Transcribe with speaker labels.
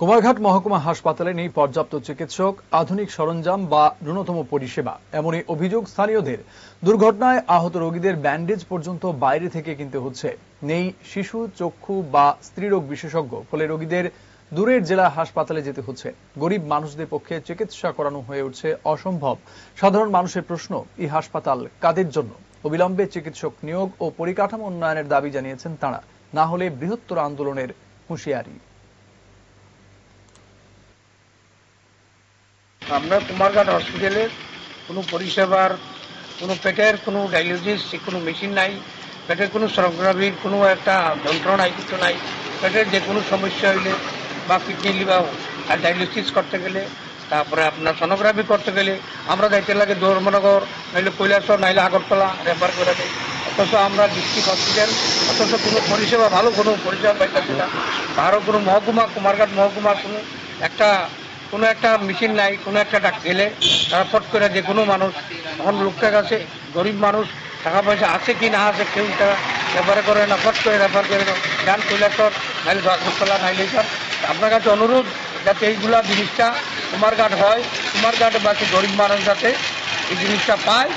Speaker 1: কুমারঘাট মহকুমা হাসপাতালে নেই পর্যাপ্ত চিকিৎসক, আধুনিক সরঞ্জাম বা ন্যূনতম পরিষেবা। এমনই অভিযোগ স্থানীয়দের। দুর্ঘটনায় আহত রোগীদের ব্যান্ডেজ পর্যন্ত বাইরে থেকে কিনতে হচ্ছে। নেই শিশু, চক্ষু বা স্ত্রীরোগ বিশেষজ্ঞ, ফলে রোগীদের দূরের জেলা হাসপাতালে যেতে হচ্ছে। গরিব মানুষদের পক্ষে চিকিৎসা করানো হয়ে উঠছে অসম্ভব। সাধারণ মানুষের প্রশ্ন, এই হাসপাতাল কাদের জন্য? অবিলম্বে চিকিৎসক নিয়োগ ও পরিকাঠামো উন্নয়নের দাবি জানিয়েছেন তাঁরা। না হলে বৃহত্তর আন্দোলনের হুঁশিয়ারি।
Speaker 2: আমরা কুমারঘাট হসপিটালের কোনো পরিষেবার, কোনো পেটের কোনো ডায়ালিসিস, কোনো মেশিন নাই, পেটের কোনো সোনোগ্রাফির কোনো একটা যন্ত্র নাই, কিছু নাই। পেটের যে কোনো সমস্যা হইলে বা কিডনি লিভার আর ডায়ালিসিস করতে গেলে, তারপরে আপনার সোনোগ্রাফি করতে গেলে আমরা যাইতে লাগে ধর্মনগর, নাইলে কৈলাসহর, নাইলে আগরতলা রেফার করে দেয়। অথচ আমরা ডিস্ট্রিক্ট হসপিটাল, অথচ কোনো পরিষেবা, ভালো কোনো পরিষেবা পাইতেছি না। আরও কোনো মহকুমা, কুমারঘাট মহকুমার কোনো একটা মেশিন নাই, কোনো একটা ডাক গেলে তারা ফট করে যে কোনো মানুষ, এখন লোকটার কাছে গরিব মানুষ, টাকা পয়সা আছে কি না আছে কেউ তারা রেফার করে না, ফট করে রেফার করে যান কৈলাসহর, নাইলে আগরতলা, নাইলে সব। আপনার কাছে অনুরোধ যাতে এইগুলা জিনিসটা কুমারঘাট হয়, কুমারঘাটে বাকি গরিব মানুষ যাতে এই জিনিসটা পায়।